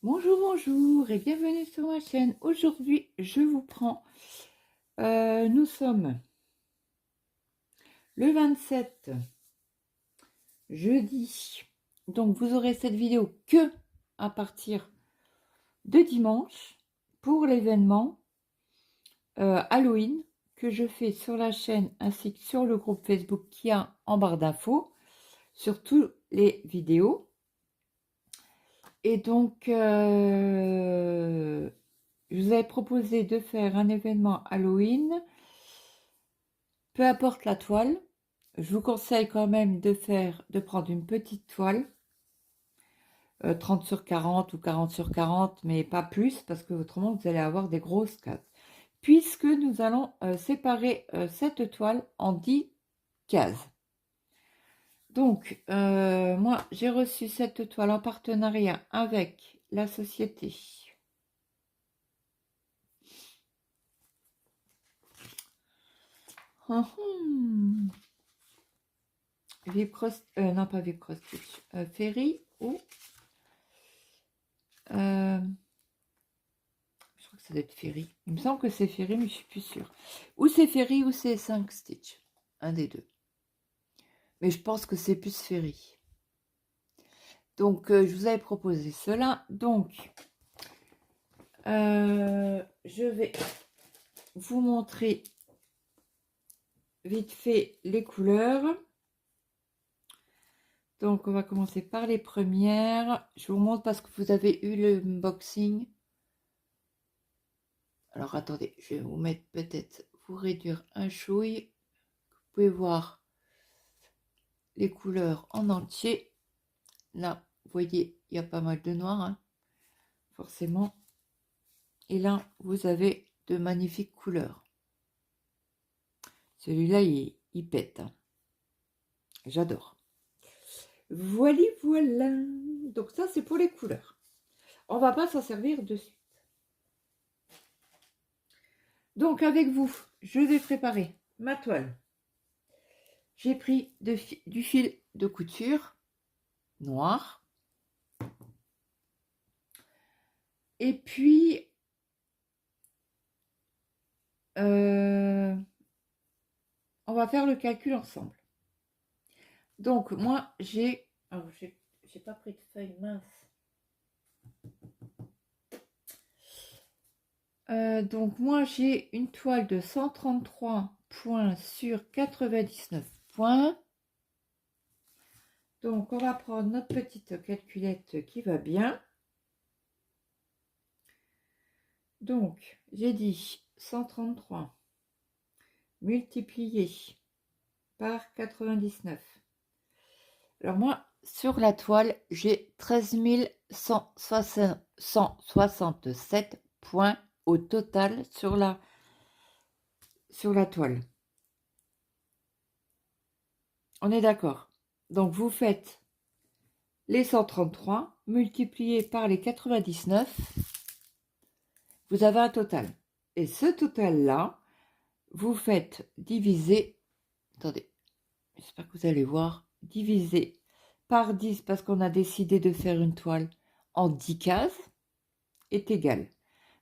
Bonjour, bonjour et bienvenue sur ma chaîne. Aujourd'hui, je vous prends, nous sommes le 27 jeudi. Donc, vous aurez cette vidéo que à partir de dimanche pour l'événement Halloween que je fais sur la chaîne ainsi que sur le groupe Facebook qui a en barre d'infos sur toutes les vidéos. Et donc, je vous avais proposé de faire un événement Halloween. Peu importe la toile, je vous conseille quand même de prendre une petite toile, 30 sur 40 ou 40 sur 40, mais pas plus, parce que autrement vous allez avoir des grosses cases. Puisque nous allons séparer cette toile en 10 cases. Donc, moi, j'ai reçu cette toile en partenariat avec la société non pas Vip Cross Stitch, Ferry ou je crois que ça doit être Ferry. Il me semble que c'est Ferry, mais je suis plus sûre. Ou c'est Ferry ou c'est 5 Stitch, un des deux. Mais je pense que c'est plus Ferry. Donc je vous avais proposé cela. Donc je vais vous montrer vite fait les couleurs. Donc, on va commencer par les premières. Je vous montre parce que vous avez eu le unboxing. Alors, attendez, je vais vous mettre peut-être, vous réduire un chouille. Vous pouvez voir les couleurs en entier. Là, vous voyez, il y a pas mal de noir, hein, forcément. Et là, vous avez de magnifiques couleurs. Celui-là, il pète. Hein. J'adore. Voilà, voilà. Donc ça, c'est pour les couleurs. On va pas s'en servir de suite. Donc avec vous, je vais préparer ma toile. J'ai pris du fil de couture noir. Et puis, on va faire le calcul ensemble. Donc moi, j'ai pas pris de feuille mince. Donc moi j'ai une toile de 133 points sur 99 points. Donc on va prendre notre petite calculette qui va bien. Donc j'ai dit 133 multiplié par 99. Alors moi sur la toile j'ai 13 167 points au total sur la toile. On est d'accord. Donc vous faites les 133 multipliés par les 99, vous avez un total. Et ce total-là, vous faites diviser, attendez, j'espère que vous allez voir, diviser par 10 parce qu'on a décidé de faire une toile en 10 cases est égal.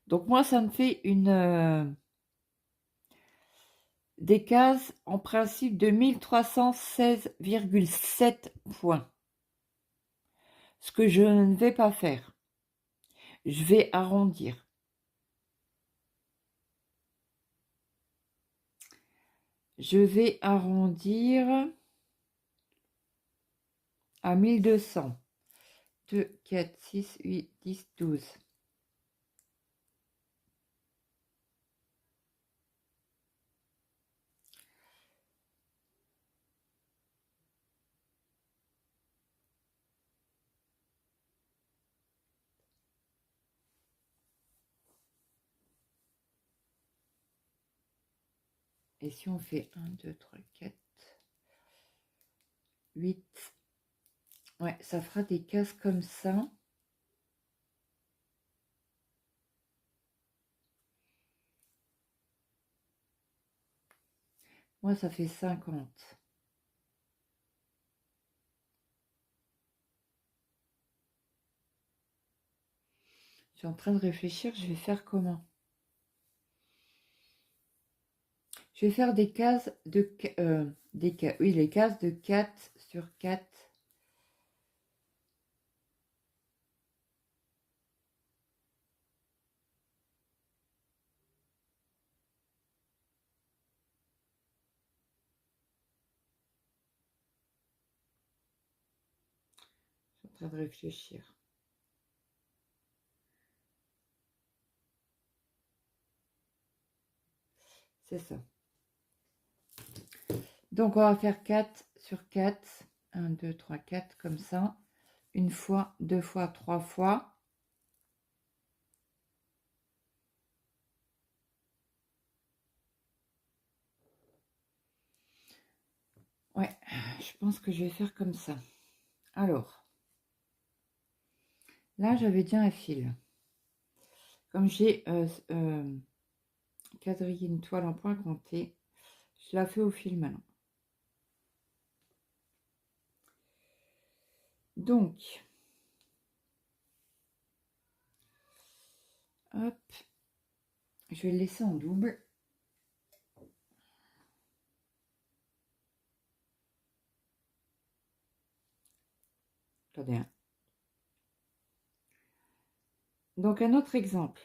Donc moi, ça me fait des cases en principe de 1316,7 points. Ce que je ne vais pas faire. Je vais arrondir. Je vais arrondir à 1200. 2, 4, 6, 8, 10, 12. Et si on fait 1, 2, 3, 4, 8, ouais, ça fera des cases comme ça. Moi, ça fait 50. suis en train de réfléchir, je vais faire comment. Je vais faire des cases de... oui, les cases de 4 sur 4. Je suis en train de réfléchir. C'est ça. Donc, on va faire 4 sur 4. 1, 2, 3, 4, comme ça. Une fois, deux fois, trois fois. Ouais, je pense que je vais faire comme ça. Alors, là, j'avais déjà un fil. Comme j'ai quadrillé une toile en point compté, je la fais au fil maintenant. Donc, hop, je vais le laisser en double. Attendez, hein. Donc, un autre exemple.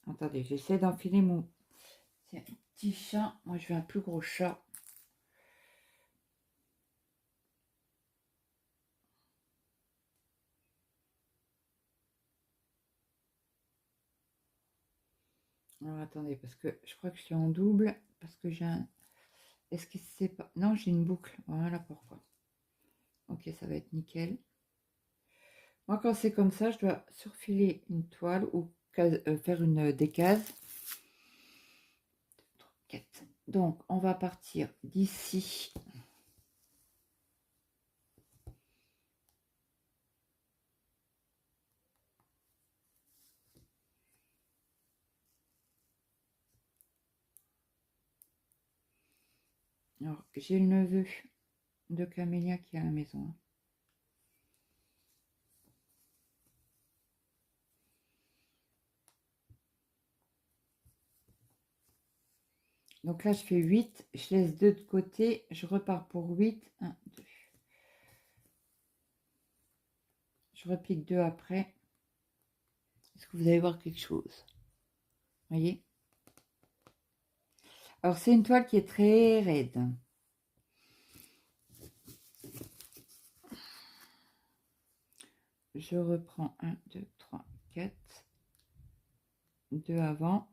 Attendez, j'essaie d'enfiler mon... C'est un petit chat. Moi, je veux un plus gros chat. Alors, attendez, parce que je crois que je suis en double. Parce que j'ai un... Est-ce que c'est pas... Non, j'ai une boucle. Voilà pourquoi. Ok, ça va être nickel. Moi, quand c'est comme ça, je dois surfiler une toile ou faire des cases. 4. Donc, on va partir d'ici. Alors, j'ai le neveu de Camélia qui est à la maison. Donc là, je fais 8. Je laisse 2 de côté. Je repars pour 8. 1, 2. Je repique 2 après. Est-ce que vous allez voir quelque chose? Voyez? Alors, c'est une toile qui est très raide. Je reprends 1, 2, 3, 4. 2 avant.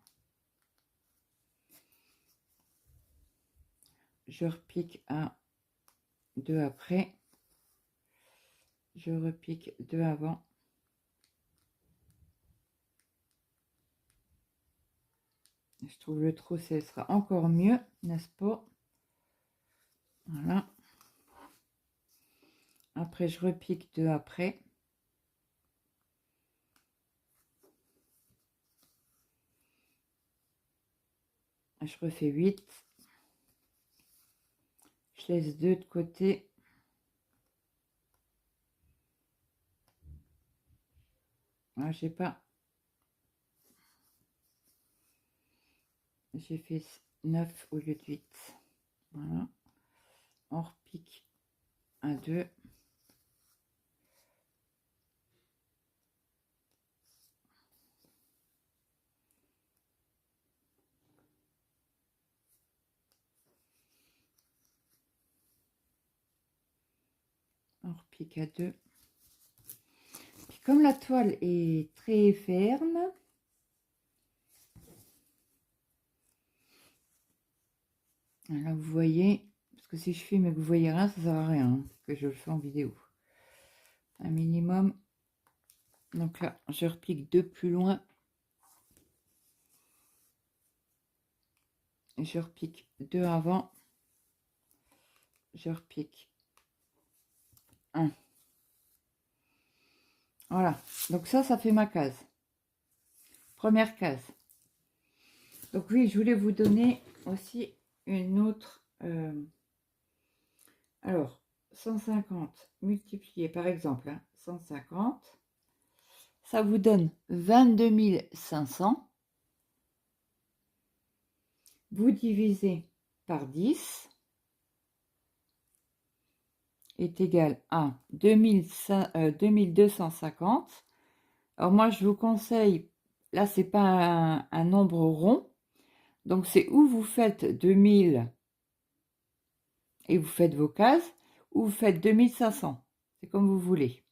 Je repique 1, 2 après. Je repique 2 avant. Je trouve le trou, ce sera encore mieux, n'est-ce pas? Voilà. Après, je repique 2 après. Je refais 8. Je laisse 2 de côté. Ah, j'ai pas. J'ai fait 9 au lieu de 8. Voilà. On repique un 2. On repique à 2. Puis comme la toile est très ferme, là vous voyez, parce que si je filme et que vous voyez rien, ça sert à rien hein, que je le fais en vidéo. Un minimum. Donc là, je repique 2 plus loin. Je repique 2 avant. Je repique 1. Voilà. Donc ça fait ma case. Première case. Donc oui, je voulais vous donner aussi une autre... alors, 150 multiplié par exemple, 150, ça vous donne 22 500. Vous divisez par 10 est égal à 2250. Alors moi, je vous conseille, là, c'est pas un nombre rond, donc c'est où vous faites 2000 et vous faites vos cases, ou vous faites 2500. C'est comme vous voulez.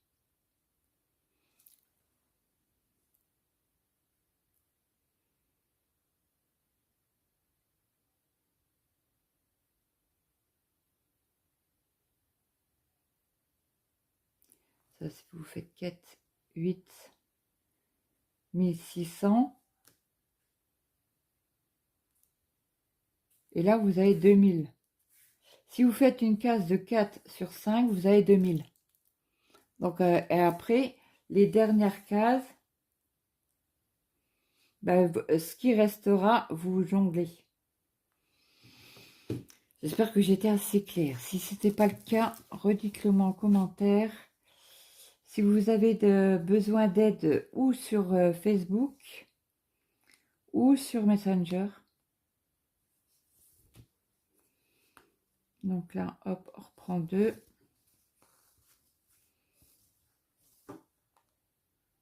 Ça, si vous faites 4, 8, 1600. Et là, vous avez 2000. Si vous faites une case de 4 sur 5, vous avez 2000. Donc, et après, les dernières cases, ben, ce qui restera, vous jonglez. J'espère que j'étais assez claire. Si ce n'était pas le cas, redites-le moi en commentaire. Si vous avez besoin d'aide ou sur Facebook ou sur Messenger. Donc là, hop, on reprend 2.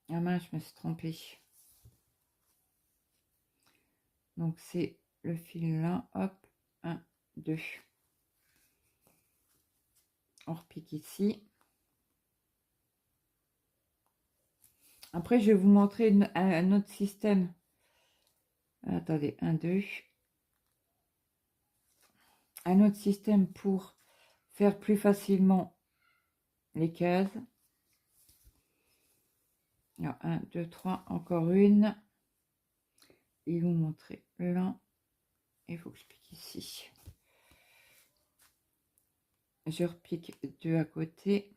Ah mince, je me suis trompée. Donc c'est le fil là, hop, 1, 2. On repique ici. Après, je vais vous montrer un autre système. Attendez, 1, 2. Un autre système pour faire plus facilement les cases. Alors, 1, 2, 3, encore une. Et vous montrer là. Il faut que je pique ici. Je repique 2 à côté.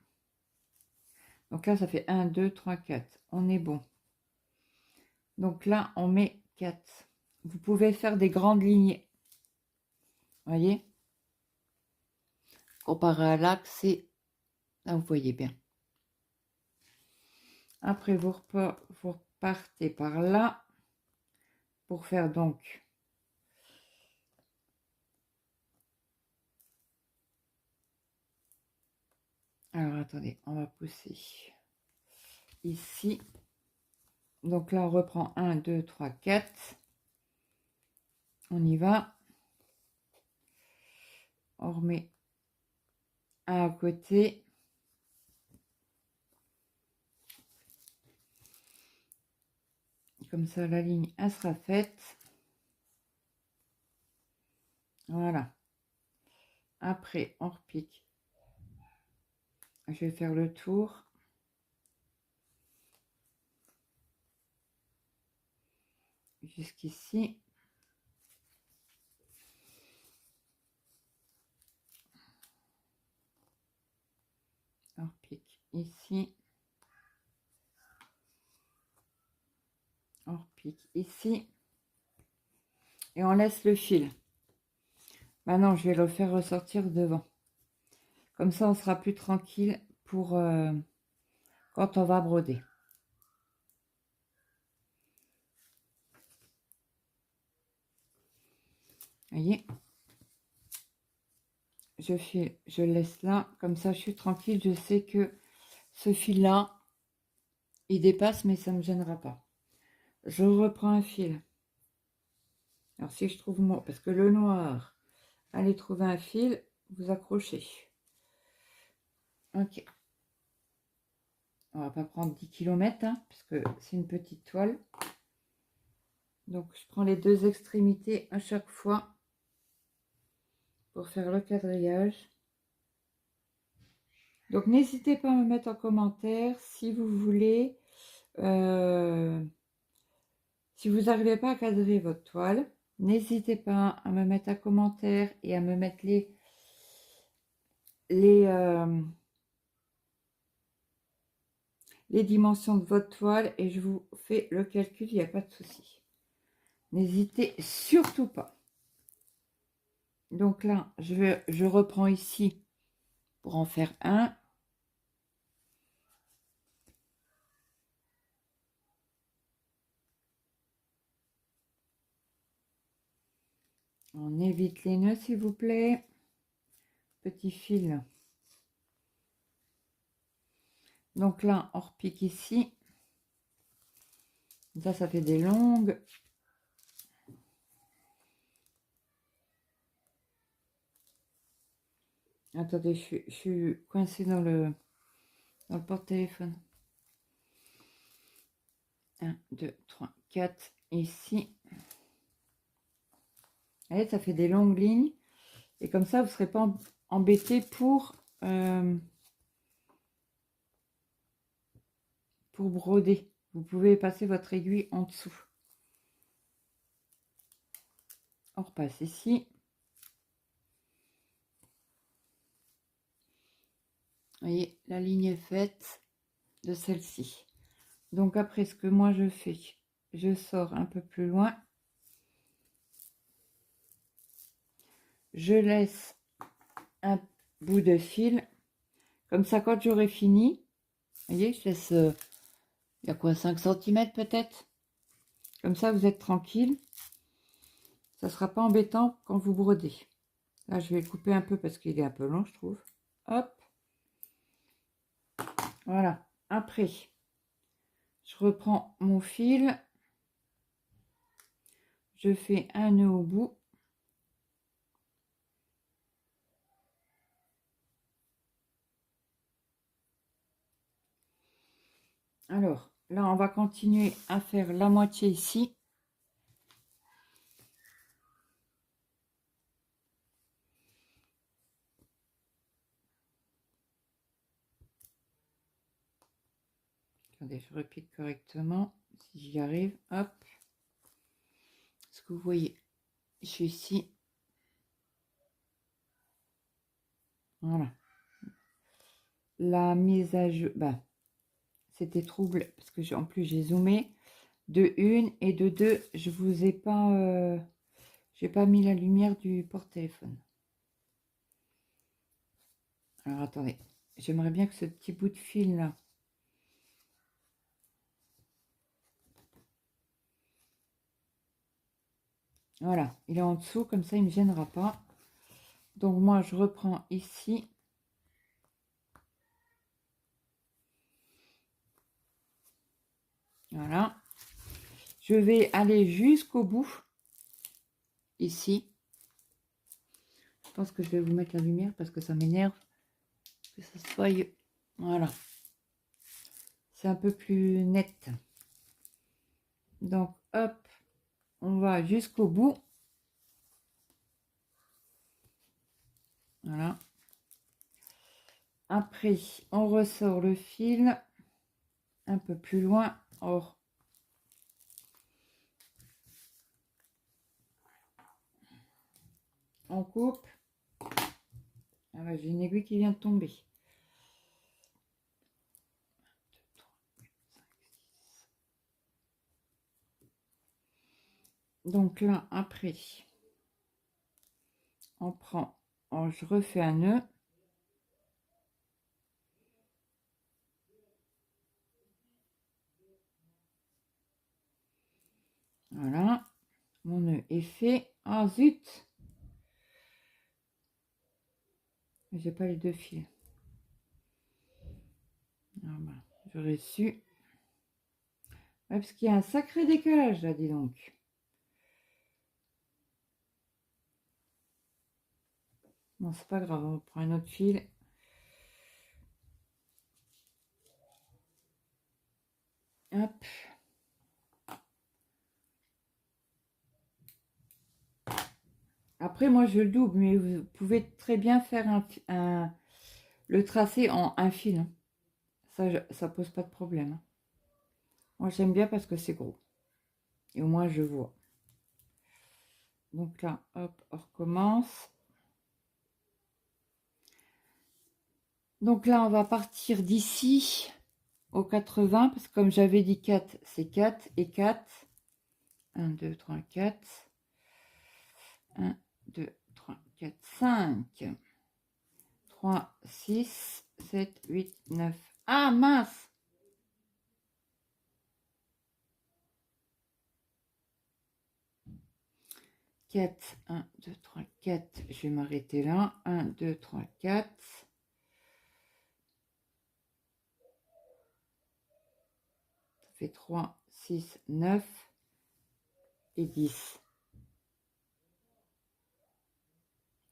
Donc là, ça fait 1, 2, 3, 4. On est bon. Donc là, on met 4. Vous pouvez faire des grandes lignées. Voyez? Comparé à l'axe, c'est... Là, vous voyez bien. Après, vous repartez par là pour faire donc... Alors, attendez, on va pousser ici. Donc là, on reprend 1, 2, 3, 4. On y va. On remet un à côté. Comme ça, la ligne, elle sera faite. Voilà. Après, on repique. Je vais faire le tour. Jusqu'ici. On repique ici. On repique ici. Et on laisse le fil. Maintenant, je vais le faire ressortir devant. Comme ça, on sera plus tranquille pour quand on va broder. Voyez, je laisse là, comme ça je suis tranquille, je sais que ce fil là, il dépasse, mais ça ne me gênera pas. Je reprends un fil. Alors si je trouve mon, parce que le noir, allez trouver un fil, vous accrochez. Ok. On va pas prendre 10 km, hein, parce que c'est une petite toile. Donc je prends les deux extrémités à chaque fois pour faire le quadrillage. Donc n'hésitez pas à me mettre en commentaire si vous voulez, si vous n'arrivez pas à cadrer votre toile, n'hésitez pas à me mettre un commentaire et à me mettre les dimensions de votre toile et je vous fais le calcul, il n'y a pas de souci. N'hésitez surtout pas. Donc là, je reprends ici pour en faire un. On évite les nœuds, s'il vous plaît. Petit fil. Donc là, on repique ici. Ça fait des longues. Attendez, je suis coincée dans le porte-téléphone. 1, 2, 3, 4. Ici. Allez, ça fait des longues lignes. Et comme ça, vous ne serez pas embêté pour broder. Vous pouvez passer votre aiguille en dessous. On repasse ici. Vous voyez, la ligne est faite de celle-ci. Donc après, ce que moi je fais, je sors un peu plus loin. Je laisse un bout de fil. Comme ça, quand j'aurai fini, vous voyez, je laisse, il y a quoi, 5 cm peut-être. Comme ça, vous êtes tranquille. Ça ne sera pas embêtant quand vous brodez. Là, je vais couper un peu parce qu'il est un peu long, je trouve. Hop. Voilà. Après, je reprends mon fil. Je fais un nœud au bout. Alors, là, on va continuer à faire la moitié ici. Attendez, je repique correctement, si j'y arrive. Hop. Est-ce que vous voyez? Je suis ici. Voilà. La mise à jeu, c'était trouble parce que en plus j'ai zoomé. De 1 et de 2, je vous ai pas, j'ai pas mis la lumière du porte-téléphone. Alors attendez, j'aimerais bien que ce petit bout de fil là. Voilà, il est en dessous, comme ça il ne me gênera pas. Donc moi je reprends ici. Voilà. Je vais aller jusqu'au bout. Ici. Je pense que je vais vous mettre la lumière parce que ça m'énerve. Que ça soit... Voilà. C'est un peu plus net. Donc hop, on va jusqu'au bout. Voilà. Après, on ressort le fil un peu plus loin. Or, on coupe. Ah bah, j'ai une aiguille qui vient de tomber. Donc là, après, on prend, je refais un nœud. Voilà, mon nœud est fait. Ah zut! J'ai pas les deux fils. Ah bah, j'aurais su. Ouais, parce qu'il y a un sacré décalage là, dis donc. Bon, c'est pas grave, on prend un autre fil. Hop. Après, moi, je le double, mais vous pouvez très bien faire le tracé en un fil. Hein. Ça pose pas de problème. Hein. Moi, j'aime bien parce que c'est gros. Et au moins, je vois. Donc là, hop, on recommence. Donc là, on va partir d'ici au 80, parce que comme j'avais dit 4, c'est 4 et 4. 1, 2, 3, 4. 1, 2, 3, 4, 5. 3, 6, 7, 8, 9. Ah, mince! Quatre, 1, 2, 3, 4. Je vais m'arrêter là. 1, 2, 3, 4. Ça fait 3, 6, 9 et 10.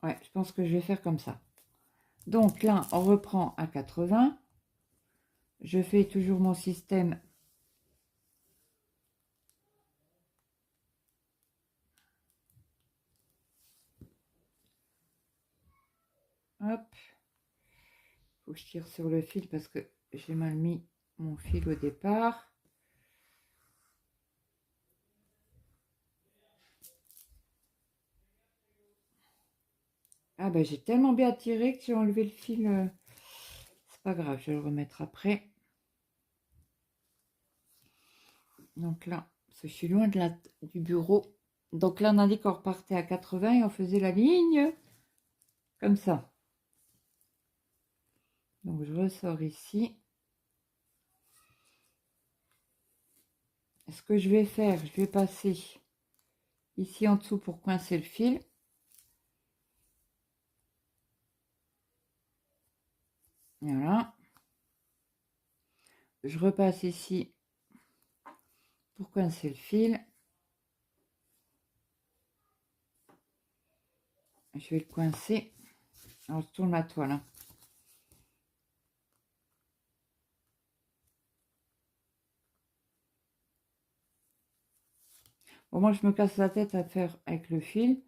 Ouais, je pense que je vais faire comme ça. Donc là, on reprend à 80. Je fais toujours mon système. Hop. Faut que je tire sur le fil parce que j'ai mal mis mon fil au départ. Ah ben j'ai tellement bien tiré que j'ai enlevé le fil. C'est pas grave, je vais le remettre après. Donc là, je suis loin du bureau. Donc là, on a dit qu'on repartait à 80 et on faisait la ligne comme ça. Donc je ressors ici. Ce que je vais faire, je vais passer ici en dessous pour coincer le fil. Voilà. Je repasse ici pour coincer le fil. Je vais le coincer. Alors, je tourne la toile. Hein. Bon, moi, je me casse la tête à faire avec le fil.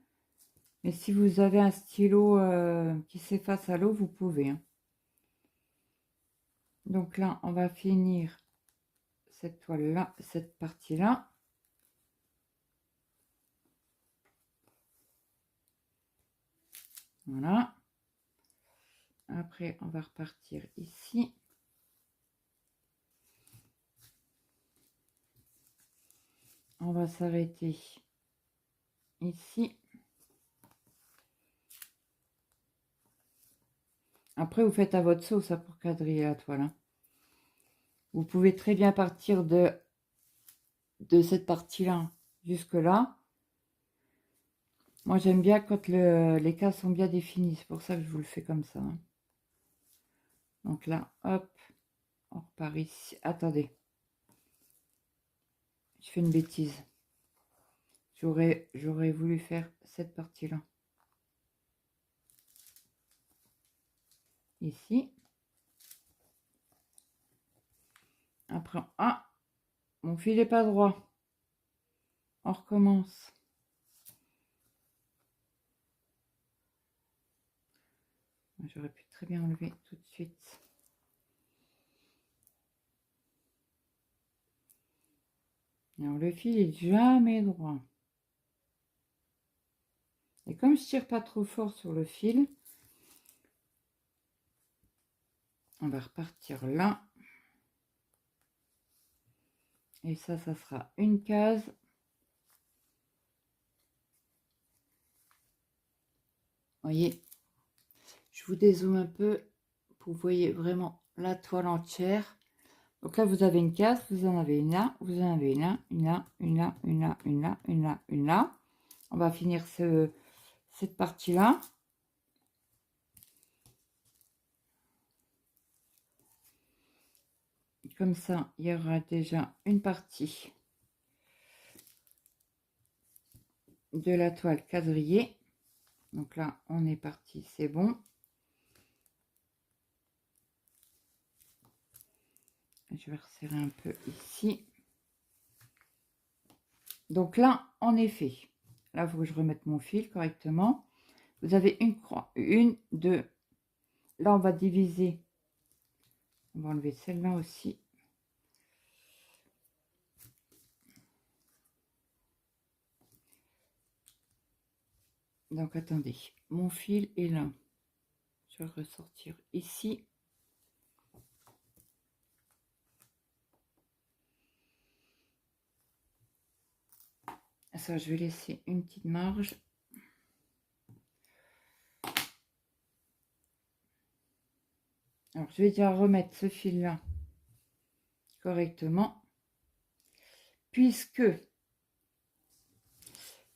Mais si vous avez un stylo qui s'efface à l'eau, vous pouvez. Hein. Donc là, on va finir cette toile-là, cette partie-là. Voilà. Après, on va repartir ici. On va s'arrêter ici. Après, vous faites à votre sauce ça pour quadriller la toile. Hein. Vous pouvez très bien partir de cette partie-là jusque là. Moi, j'aime bien quand les cases sont bien définies. C'est pour ça que je vous le fais comme ça. Hein. Donc là, hop, on repart ici. Attendez. Je fais une bêtise. J'aurais voulu faire cette partie-là. Ici. Après, ah, mon fil n'est pas droit. On recommence. J'aurais pu très bien enlever tout de suite. Alors, le fil est jamais droit. Et comme je tire pas trop fort sur le fil, on va repartir là. Et ça sera une case. Voyez, je vous dézoome un peu pour que vous voyez vraiment la toile entière. Donc là, vous avez une case, vous en avez une là, vous en avez une là, une là, une là, une là, une là, une là, une là. On va finir cette partie-là. Comme ça, il y aura déjà une partie de la toile quadrillée. Donc là, on est parti, c'est bon. Je vais resserrer un peu ici. Donc là, en effet, là, il faut que je remette mon fil correctement. Vous avez une croix, une, deux. Là, on va diviser. On va enlever celle-là aussi. Donc, attendez, mon fil est là. Je vais ressortir ici. Ça, je vais laisser une petite marge. Alors, je vais déjà remettre ce fil-là correctement, puisque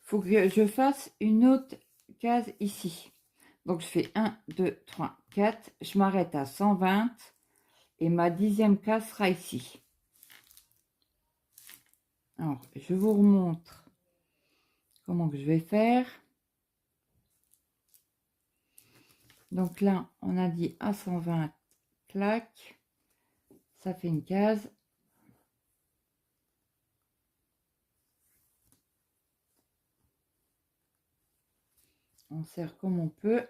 faut que je fasse une autre case ici. Donc, je fais 1, 2, 3, 4. Je m'arrête à 120 et ma 10e case sera ici. Alors, je vous remontre comment que je vais faire. Donc là, on a dit à 120, clac, ça fait une case. On serre comme on peut.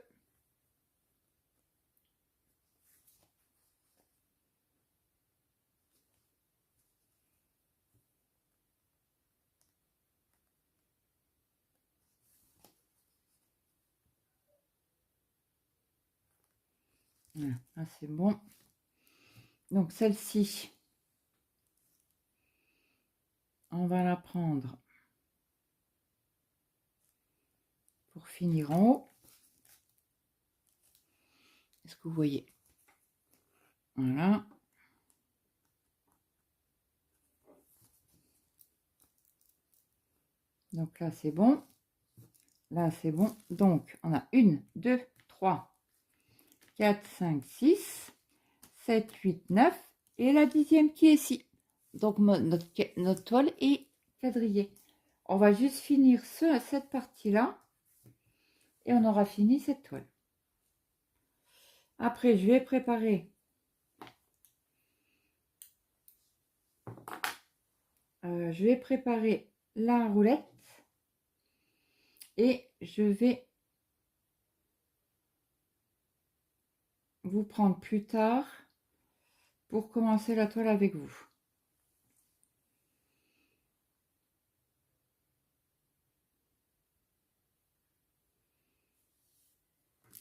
Voilà, c'est bon. Donc celle-ci, on va la prendre pour finir en haut. Est-ce que vous voyez? Voilà. Donc là, c'est bon. Là, c'est bon. Donc, on a 1, 2, 3, 4, 5, 6, 7, 8, 9. Et la 10e qui est ici. Donc, notre toile est quadrillée. On va juste finir cette partie-là. Et on aura fini cette toile. Après, je vais préparer la roulette. Et je vais vous prendre plus tard pour commencer la toile avec vous.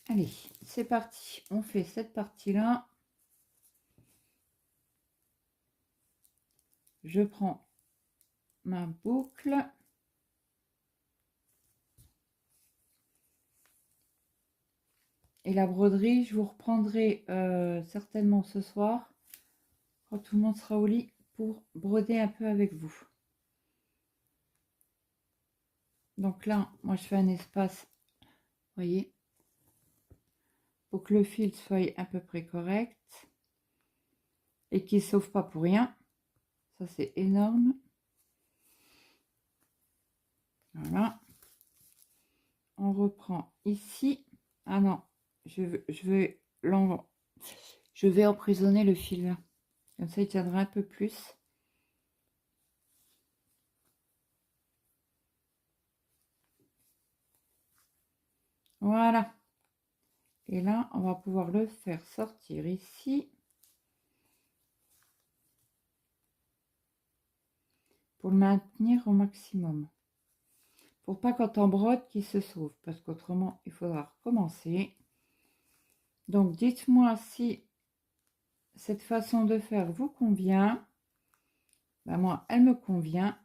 Allez, c'est parti. On fait cette partie-là. Je prends ma boucle. Et la broderie, je vous reprendrai certainement ce soir, quand tout le monde sera au lit, pour broder un peu avec vous. Donc là, moi je fais un espace, vous voyez, pour que le fil soit à peu près correct et qu'il ne sauve pas pour rien. Ça c'est énorme. Voilà. On reprend ici. Ah non, je vais emprisonner le fil là. Comme ça il tiendra un peu plus. Voilà. Et là, on va pouvoir le faire sortir ici. Pour le maintenir au maximum. Pour pas quand on brode qu'il se sauve. Parce qu'autrement, il faudra recommencer. Donc, dites-moi si cette façon de faire vous convient. Ben, moi, elle me convient.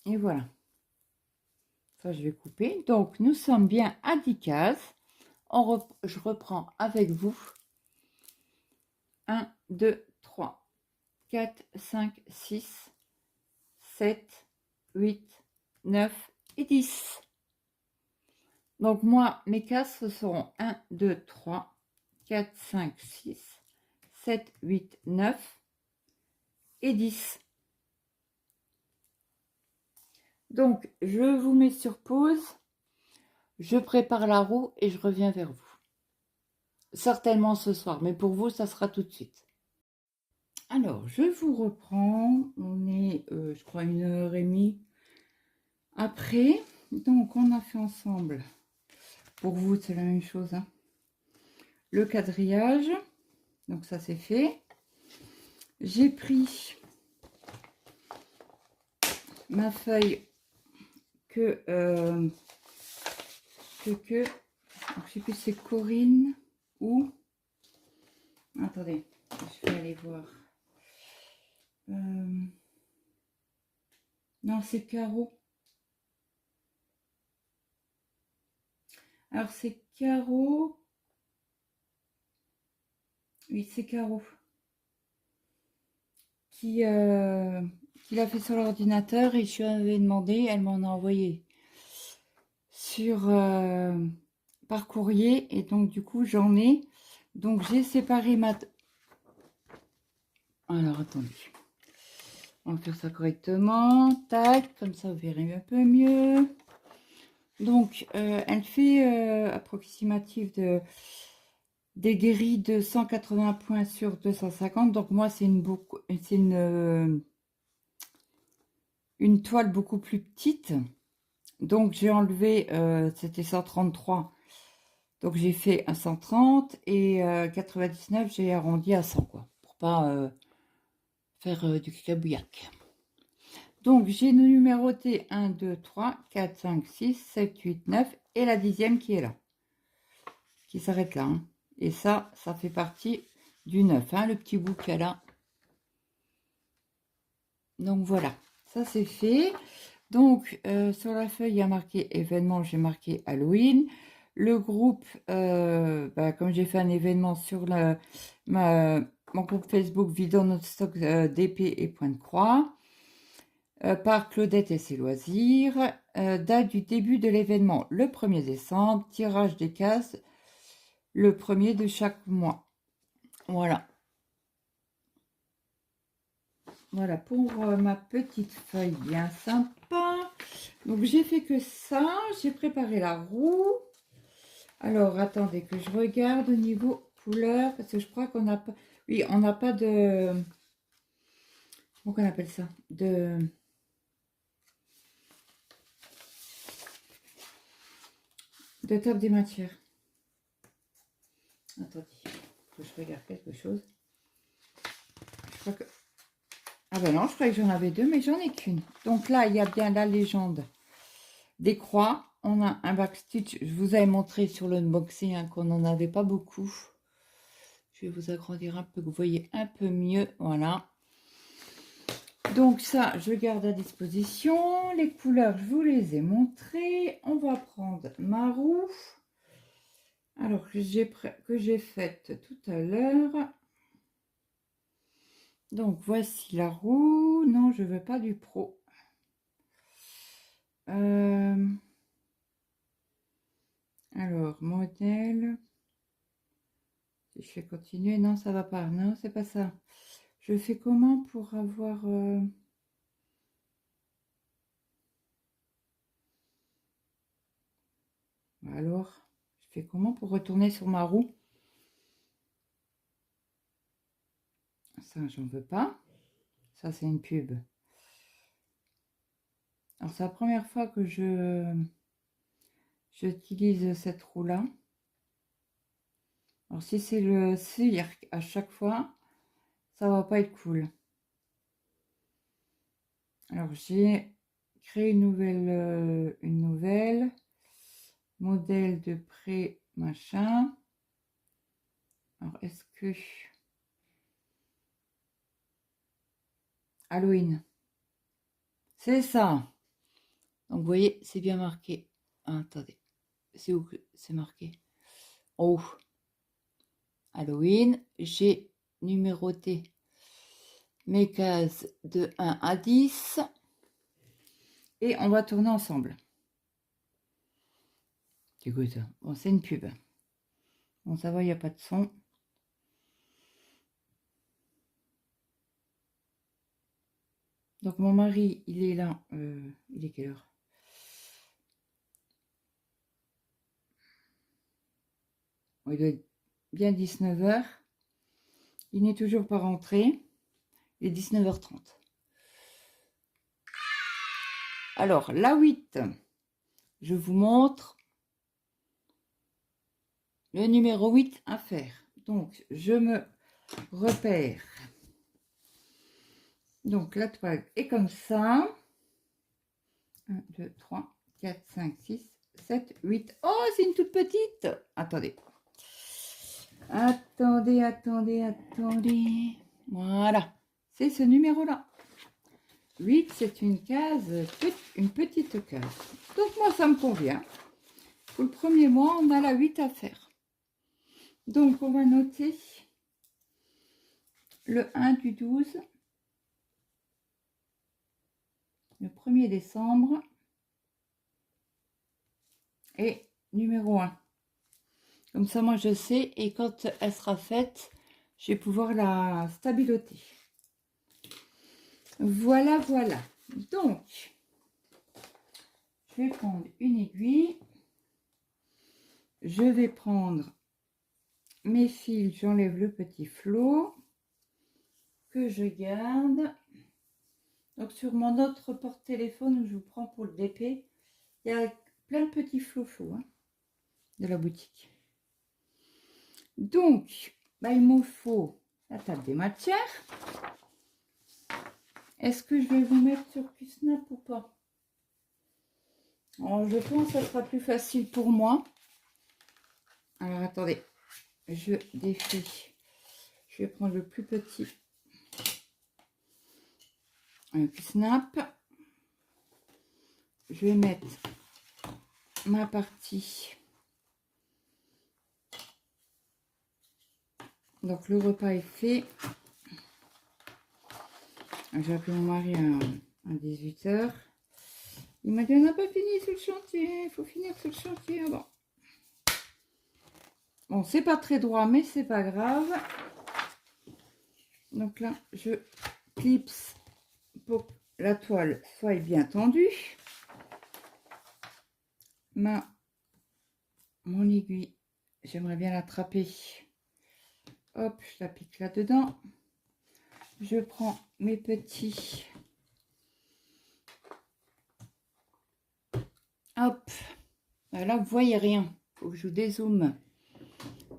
Et voilà. Ça, je vais couper. Donc, nous sommes bien à 10 cases. Je reprends avec vous. 1, 2, 3, 4, 5, 6, 7, 8, 9 et 10. Donc, moi, mes cases, ce seront 1, 2, 3, 4, 5, 6, 7, 8, 9 et 10. Donc, je vous mets sur pause. Je prépare la roue et je reviens vers vous. Certainement ce soir, mais pour vous, ça sera tout de suite. Alors, je vous reprends. On est, je crois, 1h30 après. Donc, on a fait ensemble. Pour vous, c'est la même chose. Hein. Le quadrillage. Donc, ça, c'est fait. J'ai pris ma feuille donc, je sais plus si c'est Corinne où? Attendez, je vais aller voir. Non, c'est carreau. Alors, c'est carreau. Oui, c'est carreau. Qui l'a fait sur l'ordinateur et je lui avais demandé, elle m'en a envoyé sur par courrier et donc du coup j'en ai. Donc j'ai séparé ma... Alors attendez. On va faire ça correctement. Tac, comme ça vous verrez un peu mieux. Donc elle fait approximative de des grilles de 180 points sur 250. Donc moi c'est une toile beaucoup plus petite. Donc j'ai enlevé, c'était 133. Donc j'ai fait un 130 et 99, j'ai arrondi à 100 quoi, pour pas faire du cabouillac. Donc j'ai numéroté 1, 2, 3, 4, 5, 6, 7, 8, 9 et la 10e qui est là, qui s'arrête là. Hein. Et ça fait partie du 9, hein, le petit bout qu'il y a là. Donc voilà, ça c'est fait. Donc sur la feuille, il y a marqué événement, j'ai marqué Halloween. Le groupe, comme j'ai fait un événement sur mon groupe Facebook Vidéo notre stock d'épée et point de croix, par Claudette et ses loisirs, date du début de l'événement le 1er décembre, tirage des cases le 1er de chaque mois. Voilà. Voilà pour ma petite feuille bien sympa. Donc j'ai fait que ça, j'ai préparé la roue. Alors attendez que je regarde au niveau couleur, parce que je crois qu'on n'a pas... Oui, on n'a pas de... Comment on appelle ça? De table des matières. Attendez, que je regarde quelque chose. Je crois que... Ah ben non, je croyais que j'en avais deux, mais j'en ai qu'une. Donc là, il y a bien la légende des croix. On a un backstitch. Je vous avais montré sur l'unboxing hein, qu'on n'en avait pas beaucoup. Je vais vous agrandir un peu, que vous voyez un peu mieux. Voilà. Donc ça, je garde à disposition. Les couleurs, je vous les ai montrées. On va prendre ma roue. Alors que j'ai faite tout à l'heure. Donc voici la roue. Non, je veux pas du pro. Alors, modèle. Si je fais continuer, non, ça va pas. Non, c'est pas ça. Je fais comment pour avoir... Alors, je fais comment pour retourner sur ma roue? Ça, j'en veux pas. Ça, c'est une pub. Alors, c'est la première fois que j'utilise cette roue-là. Alors, si c'est le cirque à chaque fois, ça va pas être cool. Alors, j'ai créé une nouvelle modèle de pré machin. Alors, est-ce que Halloween, c'est ça. Donc, vous voyez, c'est bien marqué. Ah, attendez, c'est où que c'est marqué? Oh, Halloween, j'ai numéroté mes cases de 1 à 10 et on va tourner ensemble. Écoute, bon, c'est une pub. Bon, ça va, il n'y a pas de son. Donc, mon mari, il est là. Il est quelle heure? Bon, il doit être bien 19h. Il n'est toujours pas rentré. Il est 19h30. Alors, la 8, je vous montre le numéro 8 à faire. Donc, je me repère. Donc, la toile est comme ça. 1, 2, 3, 4, 5, 6, 7, 8. Oh, c'est une toute petite. Attendez. Attendez, attendez, attendez. Voilà, c'est ce numéro-là. 8, c'est une case, une petite case. Donc moi, ça me convient. Pour le premier mois, on a la 8 à faire. Donc, on va noter le 1 du 12, le 1er décembre et numéro 1. Comme ça, moi, je sais. Et quand elle sera faite, je vais pouvoir la stabiloter. Voilà, voilà. Donc, je vais prendre une aiguille. Je vais prendre mes fils. J'enlève le petit flot que je garde. Donc, sur mon autre porte-téléphone où je vous prends pour le DP, il y a plein de petits flots hein, de la boutique. Donc, il me faut la table des matières. Est-ce que je vais vous mettre sur QSnap ou pas? Je pense que ça sera plus facile pour moi. Alors, attendez. Je défais. Je vais prendre le plus petit. Un QSnap. Je vais mettre ma partie. Donc, le repas est fait. J'ai appelé mon mari à 18 h. Il m'a dit, on n'a pas fini sur le chantier. Il faut finir sur le chantier avant. Bon, c'est pas très droit, mais c'est pas grave. Donc là, je clipse pour que la toile soit bien tendue. Mon aiguille, j'aimerais bien l'attraper. Hop, je la pique là-dedans. Je prends mes petits. Hop. Là, vous voyez rien. Il faut que je vous dézoome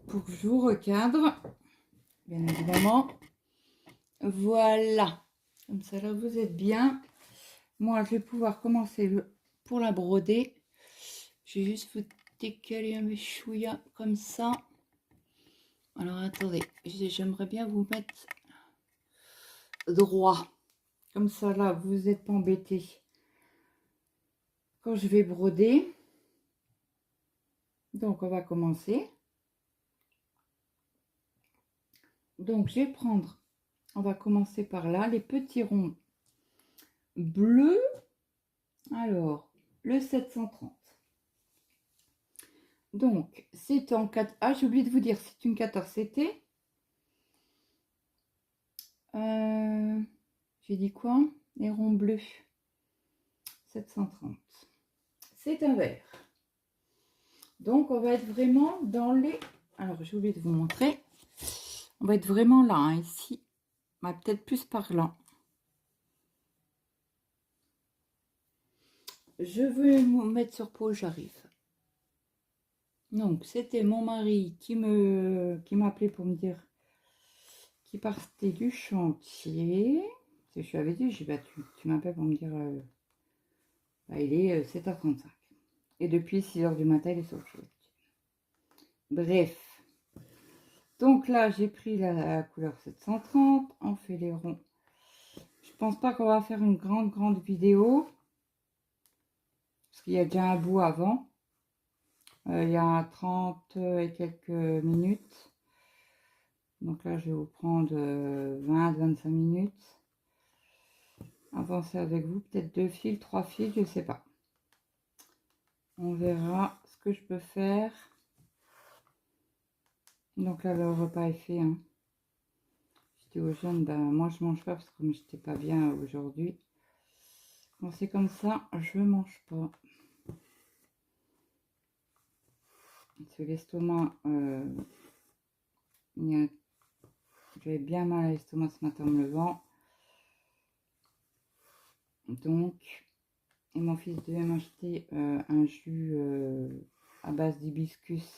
pour que je vous recadre. Bien évidemment. Voilà. Comme ça, là, vous êtes bien. Moi, je vais pouvoir commencer pour la broder. Je vais juste vous décaler mes chouillas comme ça. Alors, attendez. J'aimerais bien vous mettre droit. Comme ça, là, vous n'êtes pas embêtés quand je vais broder. Donc, on va commencer. Donc, je vais prendre, on va commencer par là, les petits ronds bleus. Alors, le 730. Donc, c'est en 4... Ah, j'ai oublié de vous dire, c'est une 14 CT. J'ai dit quoi? Les ronds bleus. 730. C'est un vert. Donc, on va être vraiment dans les... Alors, j'ai oublié de vous montrer. On va être vraiment là, hein, ici. On va peut-être plus par là. Je vais me mettre sur pause, j'arrive. Donc, c'était mon mari qui m'appelait pour me dire qu'il partait du chantier. Je lui avais dit, tu m'appelles pour me dire, il est 7h35. Et depuis 6h du matin, il est sur le chantier. Bref. Donc là, j'ai pris la couleur 730. On fait les ronds. Je pense pas qu'on va faire une grande vidéo. Parce qu'il y a déjà un bout avant. Il y a 30 et quelques minutes. Donc là, je vais vous prendre 20-25 minutes. Avancer avec vous. Peut-être 2 fils, 3 fils, je ne sais pas. On verra ce que je peux faire. Donc là, le repas est fait. Hein. J'étais aux jeunes, moi je mange pas parce que comme j'étais pas bien aujourd'hui. Quand c'est comme ça, je mange pas. C'est l'estomac. J'avais bien mal à l'estomac ce matin en me levant. Donc, et mon fils devait m'acheter un jus à base d'hibiscus.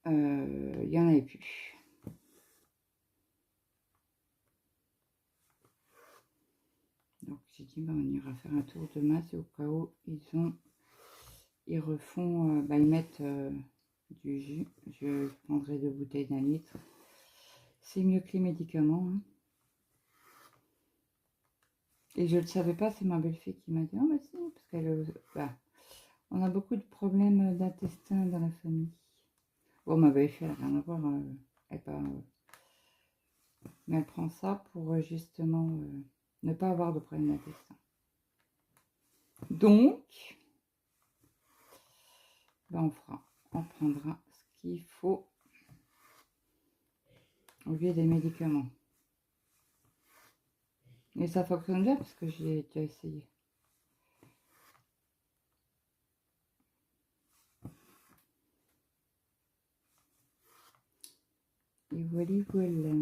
Il n'y en avait plus. Donc j'ai dit on ira faire un tour de maths au cas où ils ont ils refont, ils mettent du jus. Je prendrai 2 bouteilles d'1 litre. C'est mieux que les médicaments. Hein. Et je ne le savais pas, c'est ma belle-fille qui m'a dit, oh bah si, parce qu'elle, on a beaucoup de problèmes d'intestin dans la famille. Bon, ma belle-fille, elle n'a rien à voir, elle pas, mais elle prend ça pour justement ne pas avoir de problème d'intestin. Donc, on prendra ce qu'il faut au lieu des médicaments. Et ça fonctionne bien parce que j'ai déjà essayé. Et voilà, voilà.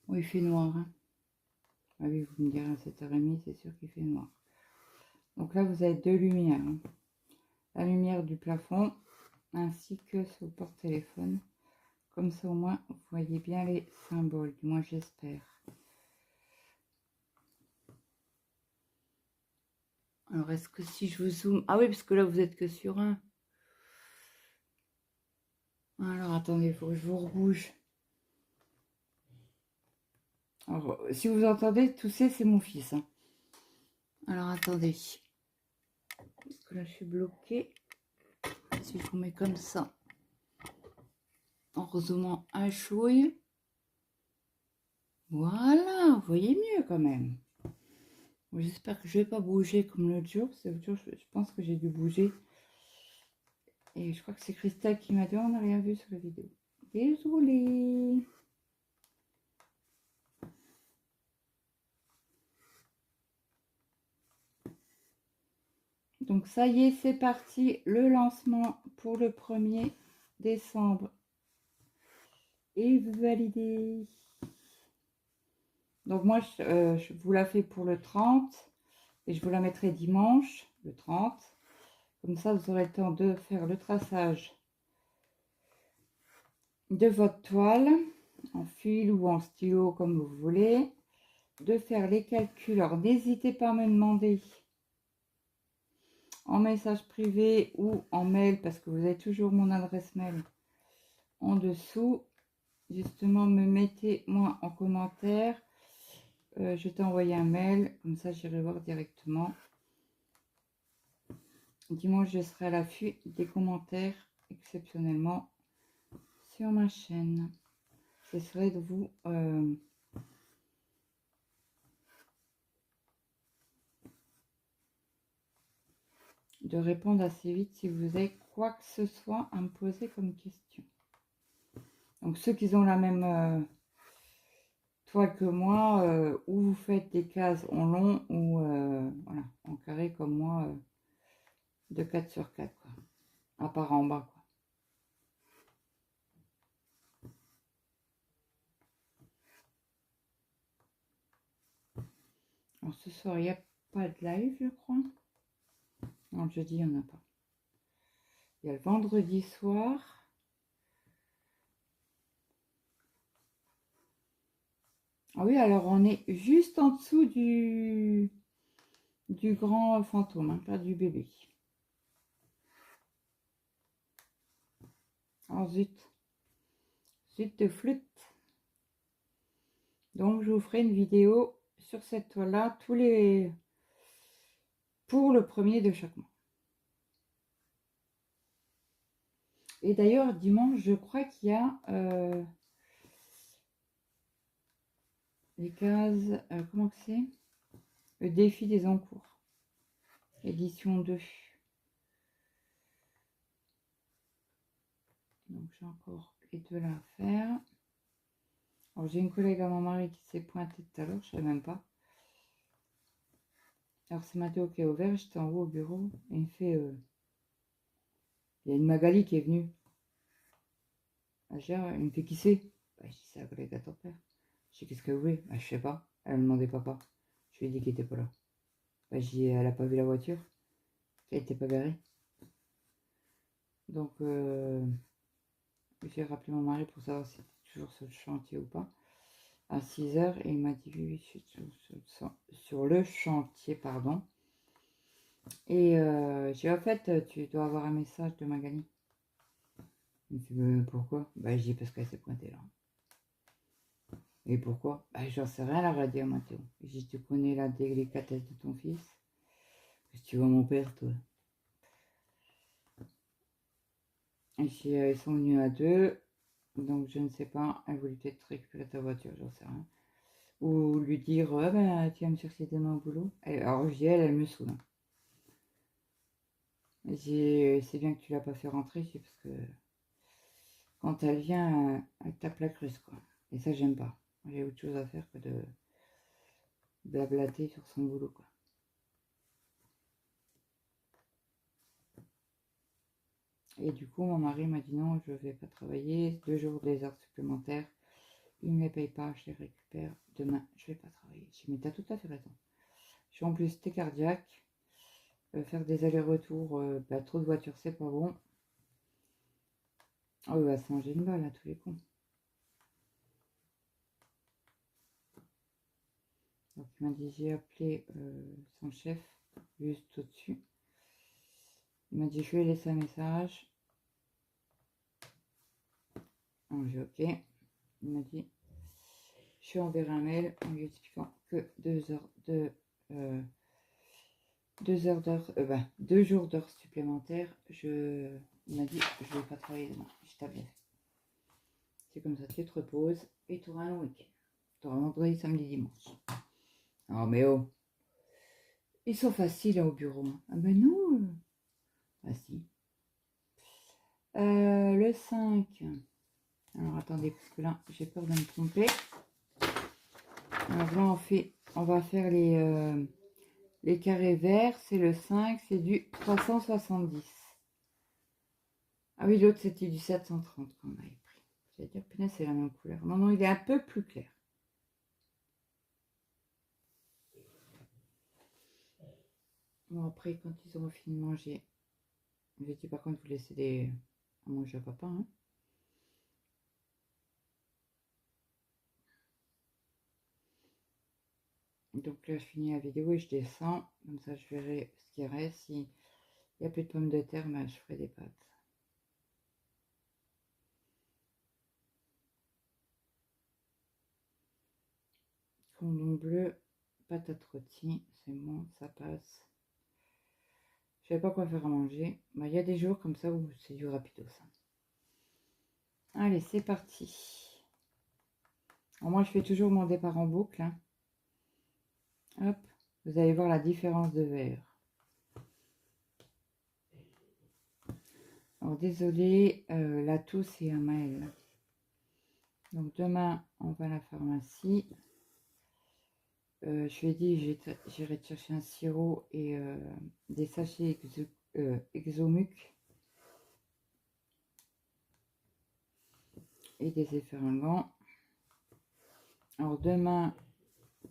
Oh, il fait noir. Hein. Ah oui, vous me direz à 7h30, c'est sûr qu'il fait noir. Donc là, vous avez 2 lumières. Hein. La lumière du plafond ainsi que sur le porte-téléphone. Comme ça, au moins, vous voyez bien les symboles. Du moins, j'espère. Alors, est-ce que si je vous zoome... Ah oui, parce que là, vous êtes que sur un. Alors, attendez, il faut que je vous rebouge. Alors, si vous entendez tousser, c'est mon fils. Hein. Alors, attendez. Parce que là, je suis bloquée. Si je vous mets comme ça, en rezoomant un chouille. Voilà, vous voyez mieux quand même. J'espère que je ne vais pas bouger comme l'autre jour. L'autre jour, je pense que j'ai dû bouger. Et je crois que c'est Christelle qui m'a dit, on n'a rien vu sur la vidéo. Désolée. Donc ça y est, c'est parti. Le lancement pour le 1er décembre est validé. Donc moi, je vous la fais pour le 30. Et je vous la mettrai dimanche, le 30. Comme ça, vous aurez le temps de faire le traçage de votre toile en fil ou en stylo comme vous voulez, de faire les calculs. Alors n'hésitez pas à me demander en message privé ou en mail, parce que vous avez toujours mon adresse mail en dessous. Justement, me mettez moi en commentaire, je t'ai envoyé un mail, comme ça j'irai voir directement. Dimanche, je serai à l'affût des commentaires exceptionnellement sur ma chaîne. J'essaierai de vous de répondre assez vite si vous avez quoi que ce soit à me poser comme question. Donc ceux qui ont la même toile que moi, ou vous faites des cases en long ou voilà, en carré comme moi, de 4 sur 4, quoi. À part en bas, quoi. Alors ce soir, il n'y a pas de live, je crois. Non, le jeudi, il n'y en a pas. Il y a le vendredi soir. Ah oui, alors on est juste en dessous du grand fantôme, hein, pas du bébé. Oh zut. Zut de flûte. Donc je vous ferai une vidéo sur cette toile-là pour le 1er de chaque mois. Et d'ailleurs, dimanche, je crois qu'il y a les cases, comment que c'est? Le défi des encours. Édition 2. Donc j'ai encore les deux là à faire. Alors j'ai une collègue à mon mari qui s'est pointée tout à l'heure, je ne savais même pas. Alors c'est Mathéo qui est ouvert, j'étais en haut au bureau et il me fait il y a une Magali qui est venue. Il me fait qui c'est? Je dis c'est la collègue à ton père. Je dis qu'est-ce qu'elle voulait? Je sais pas. Elle me demandait papa. Je lui ai dit qu'il était pas là. Je dis elle a pas vu la voiture, qu'elle était pas garée. Donc j'ai rappelé mon mari pour savoir si c'était toujours sur le chantier ou pas. À 6h et il m'a dit oui, je suis sur le chantier, pardon. Et j'ai en fait, tu dois avoir un message de Magali. Il me dit, pourquoi? Bah, je dis, parce qu'elle s'est pointée là. Et pourquoi? Bah, j'en sais rien, elle a dit à Mathéo. J'ai dit, tu connais la délicatesse de ton fils? Si tu vois mon père, toi. Et ils sont venus à deux, donc je ne sais pas. Elle voulait peut-être récupérer ta voiture, j'en sais rien. Ou lui dire, ah ben, tu vas me chercher demain au boulot. Alors je dis, elle me saoule. C'est bien que tu l'as pas fait rentrer, parce que quand elle vient, elle tape la creuse, quoi. Et ça, j'aime pas. J'ai autre chose à faire que de blablater sur son boulot, quoi. Et du coup, mon mari m'a dit non, je vais pas travailler, 2 jours des heures supplémentaires. Il ne les paye pas, je les récupère demain. Je vais pas travailler. Je dis, mais t'as tout à fait raison. Je suis en plus t'es cardiaque. Faire des allers-retours, trop de voitures, c'est pas bon. Oh, il va se manger une balle à tous les coups. Donc il m'a dit, j'ai appelé son chef, juste au-dessus. Il m'a dit, je lui ai laissé un message. Alors j'ai ok. Il m'a dit, je lui enverrai un mail en lui expliquant que 2 jours d'heures supplémentaires. Il m'a dit, je vais pas travailler demain. Je t'ai bien fait. C'est comme ça, tu te reposes et tu auras un week-end. Tu auras vendredi, samedi, dimanche. Oh mais oh, ils sont faciles au bureau. Ah ben non. Ah si. Le 5. Alors attendez, parce que là, j'ai peur de me tromper. Alors là, on va faire les carrés verts. C'est le 5, c'est du 370. Ah oui, l'autre, c'était du 730 qu'on avait pris. J'allais dire, punaise, c'est la même couleur. Non, non, il est un peu plus clair. Bon, après, quand ils auront fini de manger, je vais dire, par contre, vous laissez à manger à papa, hein. Donc là, je finis la vidéo et je descends. Comme ça, je verrai ce qu'il reste. S'il n'y a plus de pommes de terre, ben, je ferai des pâtes. Cordon bleu, patates rôties, c'est bon, ça passe. Je savais pas quoi faire à manger. Ben, il y a des jours comme ça où c'est du rapido, ça. Allez, c'est parti. Alors, moi, je fais toujours mon départ en boucle, hein. Hop, vous allez voir la différence de vert. Alors, désolé, la toux, c'est un mail. Donc, demain, on va à la pharmacie. Je lui ai dit, j'irai te chercher un sirop et des sachets Exomuc et des effervescents. Alors demain,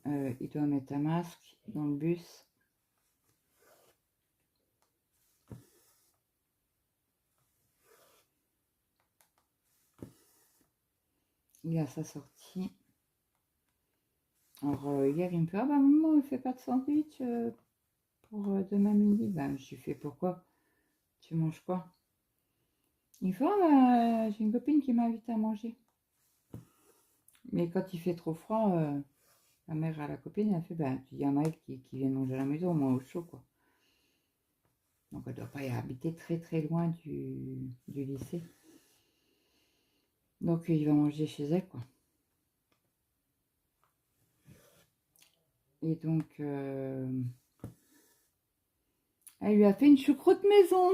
il doit mettre un masque dans le bus. Il a sa sortie. Alors hier, il me fait, ah bah maman, ne fais pas de sandwich pour demain midi. Ben, je lui fais, pourquoi? Tu manges quoi? Il fait, ah, j'ai une copine qui m'invite à manger. Mais quand il fait trop froid, la mère à la copine, elle fait, ben, tu dis à Maëlle qui vient manger à la maison, moi au chaud, quoi. Donc elle ne doit pas y habiter très très loin du lycée. Donc il va manger chez elle, quoi. Et donc, elle lui a fait une choucroute maison.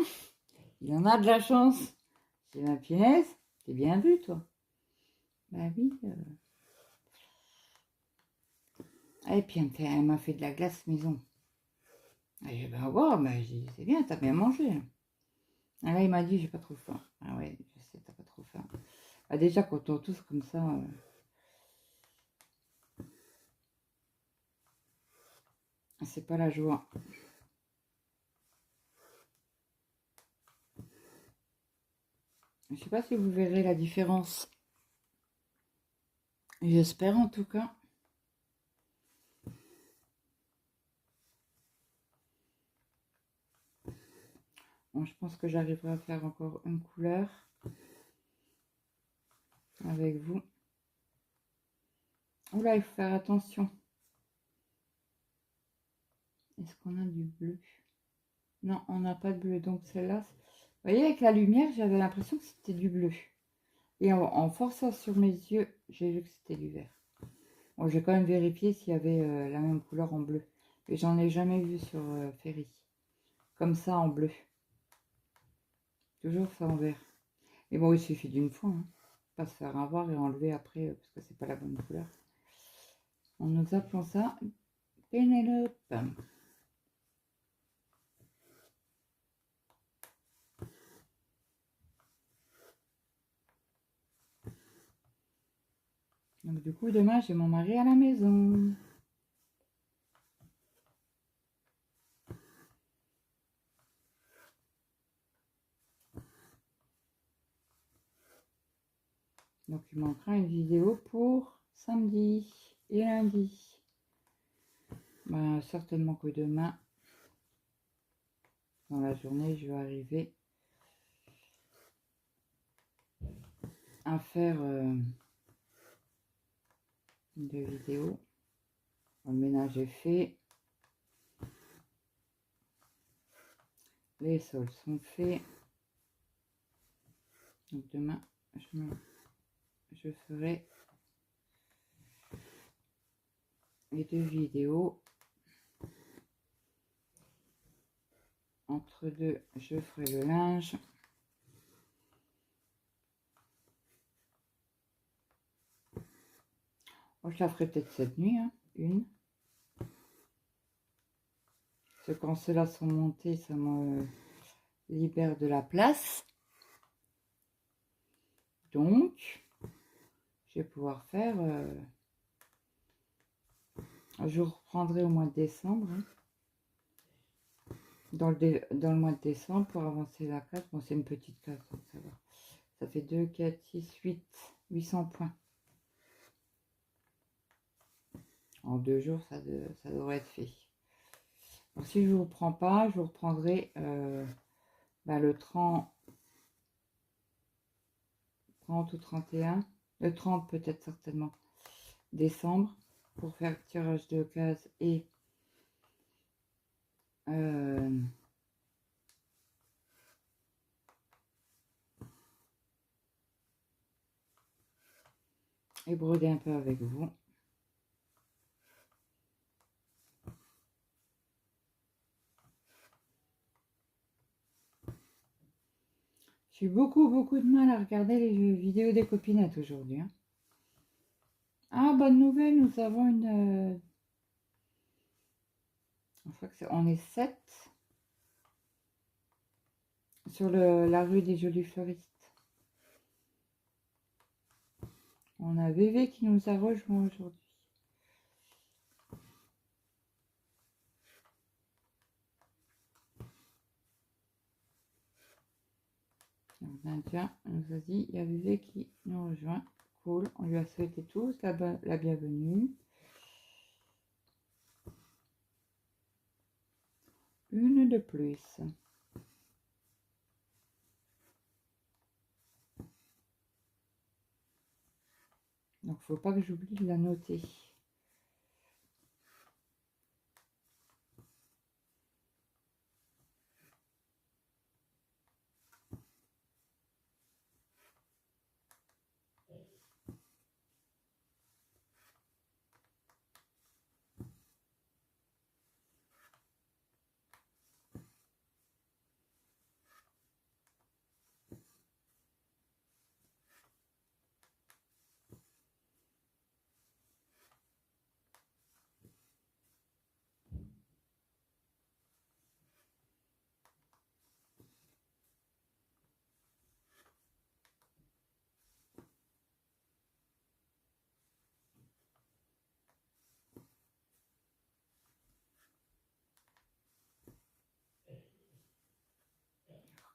Il en a de la chance. C'est ma punaise. T'es bien vu, toi. Bah oui. Et puis elle m'a fait de la glace maison. Et j'ai dit, bah wow, bah, c'est bien, t'as bien mangé. Et là, il m'a dit, j'ai pas trop faim. Ah ouais, je sais, t'as pas trop faim. Bah, déjà, quand on tousse comme ça, c'est pas la joie. Je sais pas si vous verrez la différence. J'espère en tout cas. Bon, je pense que j'arriverai à faire encore une couleur avec vous. Oula, il faut faire attention. Est-ce qu'on a du bleu? Non, on n'a pas de bleu. Donc celle-là, vous voyez, avec la lumière, j'avais l'impression que c'était du bleu. Et en forçant sur mes yeux, j'ai vu que c'était du vert. Bon, j'ai quand même vérifié s'il y avait la même couleur en bleu. Mais j'en ai jamais vu sur Ferry. Comme ça, en bleu. Toujours ça en vert. Et bon, il suffit d'une fois. Hein. Pas se faire avoir et enlever après, parce que c'est pas la bonne couleur. Nous appelons ça Pénélope. Donc du coup, demain, j'ai mon mari à la maison. Donc il manquera une vidéo pour samedi et lundi. Ben, certainement que demain, dans la journée, je vais arriver à faire deux vidéos. Le ménage est fait. Les sols sont faits. Donc demain, je ferai les deux vidéos. Entre deux, je ferai le linge. Oh, je la ferai peut-être cette nuit, hein, une. Parce que quand ceux-là sont montés, ça me libère de la place. Donc, je vais pouvoir faire... je reprendrai au mois de décembre. Hein. Dans le mois de décembre, pour avancer la case. Bon, c'est une petite case, donc ça va. Ça fait 2, 4, 6, 8, 800 points. En 2 jours, ça devrait être fait. Donc, si je ne vous reprends pas, je vous reprendrai le 30 ou 31. Le 30 peut-être certainement décembre. Pour faire le tirage de cases et broder un peu avec vous. J'ai eu beaucoup de mal à regarder les vidéos des copinettes aujourd'hui. Hein. Ah, bonne nouvelle, nous avons une... je crois que on est 7 sur la rue des Jolis Fleuristes. On a VV qui nous a rejoint aujourd'hui. Nadia nous a dit, il y a VV qui nous rejoint. Cool, on lui a souhaité tous la bienvenue. Une de plus. Donc, faut pas que j'oublie de la noter.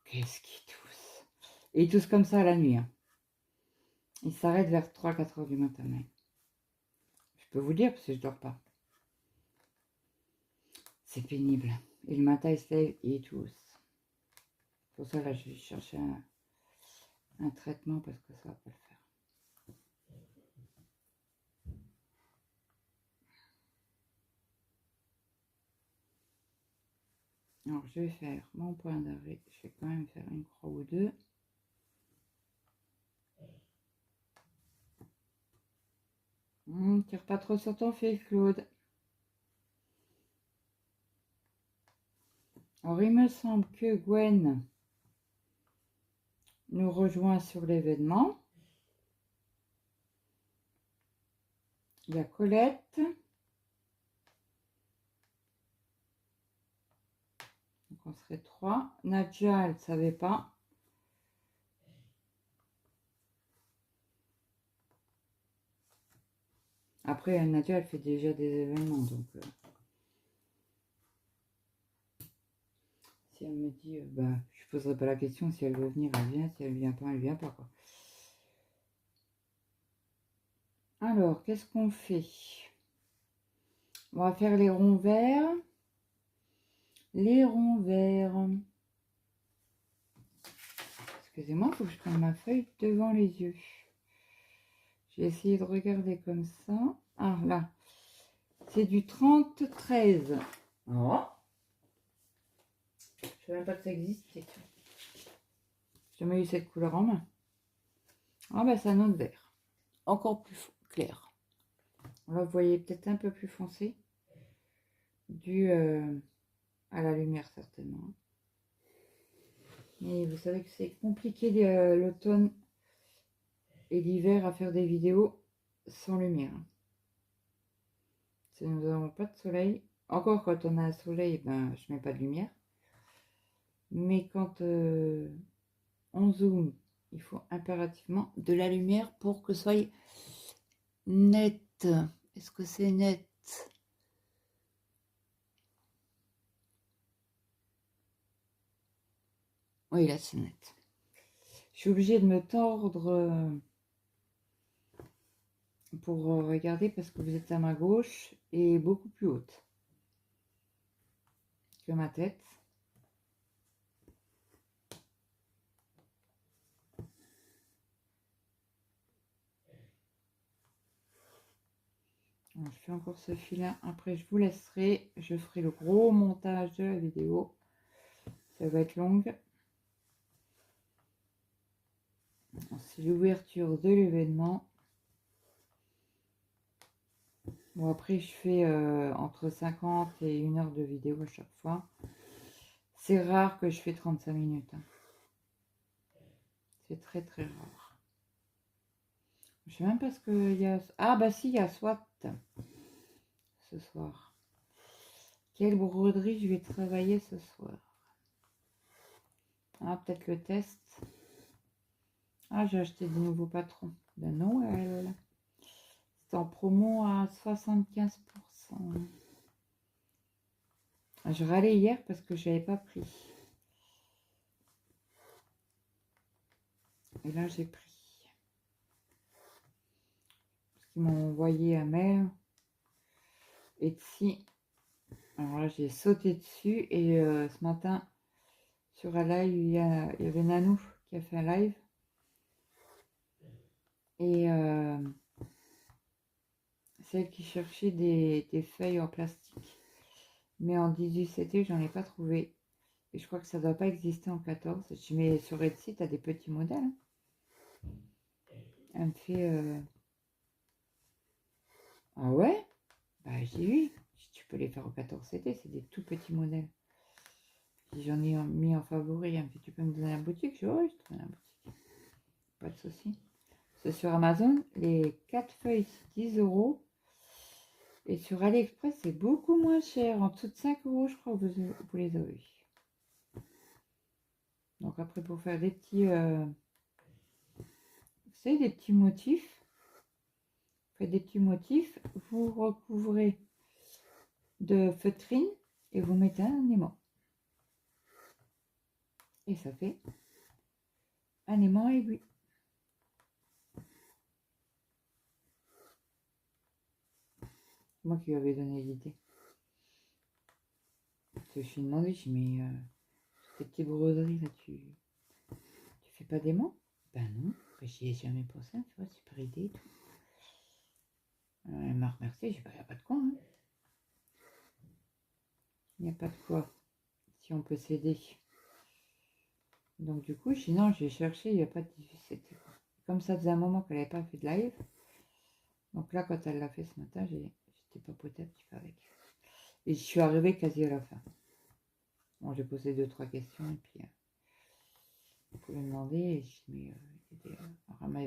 Qu'est-ce qu'il tousse? Et il tousse comme ça à la nuit. Hein. Il s'arrête vers 3-4 heures du matin. Je peux vous dire parce que je dors pas. C'est pénible. Et le matin, il se lève et il tousse. Pour ça, là, je vais chercher un traitement parce que ça va pas le faire. Alors, je vais faire mon point d'arrêt. Je vais quand même faire une croix ou deux. Tire pas trop sur ton fil, Claude. Alors, il me semble que Gwen nous rejoint sur l'événement. Il y a Colette. Donc, on serait 3. Nadja, elle ne savait pas. Après, Nadja, elle fait déjà des événements. Donc, si elle me dit, bah, je ne poserai pas la question. Si elle veut venir, elle vient. Si elle ne vient pas, elle ne vient pas, quoi. Alors, qu'est-ce qu'on fait? On va faire les ronds verts. Les ronds verts. Excusez-moi, il faut que je prenne ma feuille devant les yeux. J'ai essayé de regarder comme ça. Ah, là. C'est du 30-13. Oh. Je ne savais même pas que ça existait. J'ai jamais eu cette couleur en main. Ah, bah, c'est un autre vert. Encore plus clair. Là, vous voyez peut-être un peu plus foncé. Dû à la lumière, certainement. Mais vous savez que c'est compliqué l'automne et l'hiver à faire des vidéos sans lumière. Si nous n'avons pas de soleil, encore quand on a un soleil, ben, je mets pas de lumière. Mais quand on zoome, il faut impérativement de la lumière pour que ce soit net. Est-ce que c'est net? Oui, là c'est net. Je suis obligée de me tordre pour regarder parce que vous êtes à ma gauche et beaucoup plus haute que ma tête. Alors, je fais encore ce fil-là. Après, je vous laisserai. Je ferai le gros montage de la vidéo. Ça va être longue. C'est l'ouverture de l'événement. Bon, après, je fais entre 50 et 1 heure de vidéo à chaque fois. C'est rare que je fais 35 minutes. Hein. C'est très très rare. Je sais même pas ce qu'il y a. Ah, bah si, il y a SWAT ce soir. Quelle broderie je vais travailler ce soir? Ah, peut-être le test. Ah, j'ai acheté des nouveaux patrons de Noël. C'est en promo à 75%. Je râlais hier parce que je n'avais pas pris. Et là, j'ai pris. Parce qu'ils m'ont envoyé un mail. Etsy. Alors là, j'ai sauté dessus. Et ce matin, sur un live, il y avait Nanou qui a fait un live. Et celle qui cherchait des feuilles en plastique. Mais en 18 CT, j'en ai pas trouvé. Et je crois que ça doit pas exister en 14. Je dis, mais sur Etsy, tu as des petits modèles. Elle me fait... Ah ouais? Bah j'ai oui. Tu peux les faire au 14 CT, c'est des tout petits modèles. J'en ai mis en favori. Elle me fait, tu peux me donner la boutique? Je dis, ouais, je te donne la boutique. Pas de souci. C'est sur Amazon, les 4 feuilles, c'est 10 €. Et sur AliExpress, c'est beaucoup moins cher. En dessous de 5 €, je crois, vous les avez. Donc après, pour faire des petits... vous savez, des petits motifs. Faites des petits motifs. Vous recouvrez de feutrine et vous mettez un aimant. Et ça fait un aimant aiguille. Moi qui lui avais donné l'idée. Je me suis demandé, mais tes petites broderies là, tu fais pas d'aimant? Ben non, j'y ai jamais pensé, tu vois, super idée et tout. Elle m'a remercié, j'ai dit, il n'y a pas de quoi. Hein. Il n'y a pas de quoi, si on peut s'aider. Donc du coup, sinon, j'ai cherché, il n'y a pas de difficulté. Comme ça faisait un moment qu'elle n'avait pas fait de live. Donc là, quand elle l'a fait ce matin, j'étais papotée un petit peu avec. Et je suis arrivée quasi à la fin. Bon, j'ai posé 2-3 questions et puis pour lui demander. Et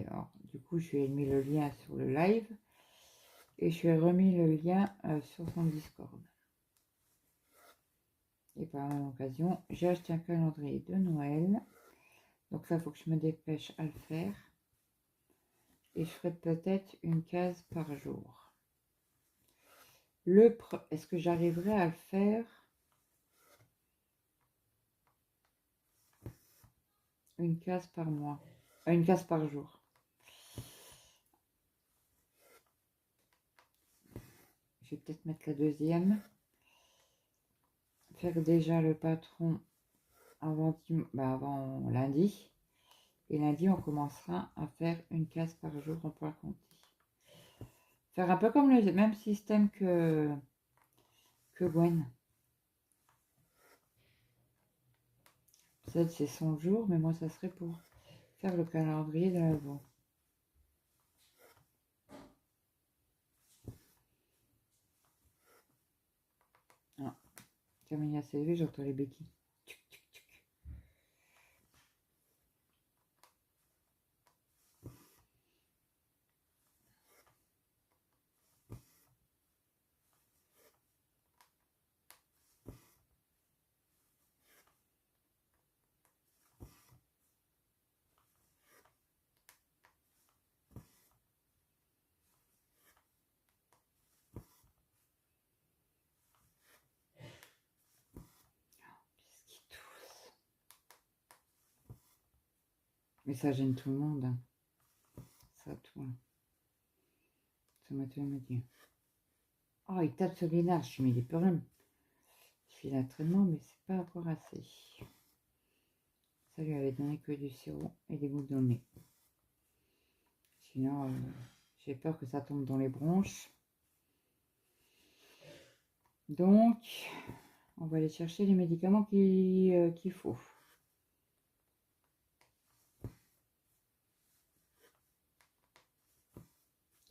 alors, du coup, je lui ai mis le lien sur le live et je lui ai remis le lien sur son Discord. Et par la même occasion, j'ai acheté un calendrier de Noël. Donc là, il faut que je me dépêche à le faire. Et je ferai peut-être une case par jour. Est-ce que j'arriverai à le faire une case par mois, une case par jour? Je vais peut-être mettre la deuxième. Faire déjà le patron avant lundi. Et lundi, on commencera à faire une case par jour, on pourra compter. Faire un peu comme le même système que Gwen. Peut-être c'est son jour, mais moi, ça serait pour faire le calendrier de l'avant. Ah, Camilla s'est levée, j'entends les béquilles. Mais ça gêne tout le monde. Hein. Ça, toi. Ce matin, il m'a dit. Oh, il tape sur Guénard. Je suis mis des problèmes. Je fais l'entraînement, mais c'est pas encore assez. Ça lui avait donné que du sirop et des gouttes dans le nez. Sinon, j'ai peur que ça tombe dans les bronches. Donc, on va aller chercher les médicaments qu'il faut.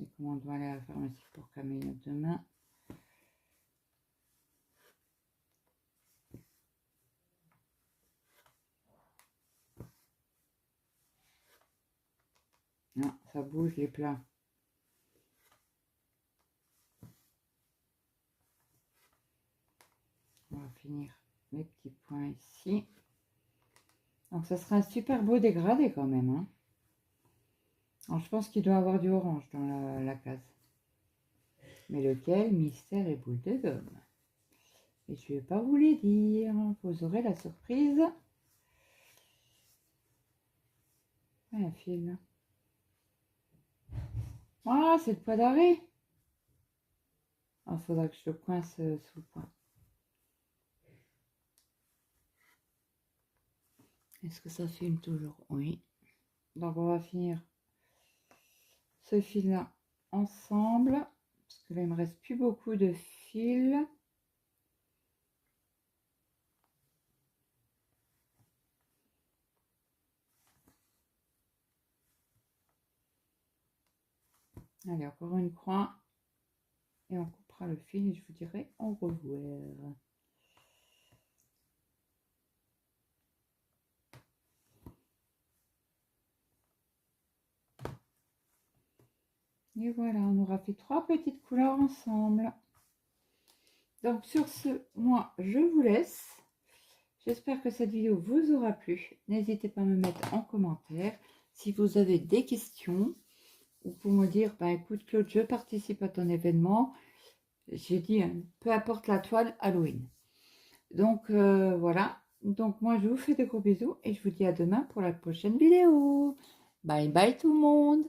Et comment on doit aller à la pharmacie pour Camilla demain. Non, ça bouge les plats. On va finir mes petits points ici. Donc ça sera un super beau dégradé quand même. Hein. Alors, je pense qu'il doit avoir du orange dans la case. Mais lequel? Mystère et boule de gomme. Et je ne vais pas vous les dire. Vous aurez la surprise. Un fil. Ah, c'est le poids d'arrêt. Il faudra que je le coince sous le poing. Est-ce que ça filme toujours? Oui. Donc on va finir ce fil-là ensemble. Parce que là, il me reste plus beaucoup de fils. Allez, encore une croix. Et on coupera le fil et je vous dirai au revoir. Et voilà, on aura fait 3 petites couleurs ensemble. Donc sur ce, moi, je vous laisse. J'espère que cette vidéo vous aura plu. N'hésitez pas à me mettre en commentaire si vous avez des questions ou pour me dire, bah, écoute Claude, je participe à ton événement. J'ai dit, peu importe la toile, Halloween. Donc voilà. Donc moi, je vous fais de gros bisous et je vous dis à demain pour la prochaine vidéo. Bye bye tout le monde.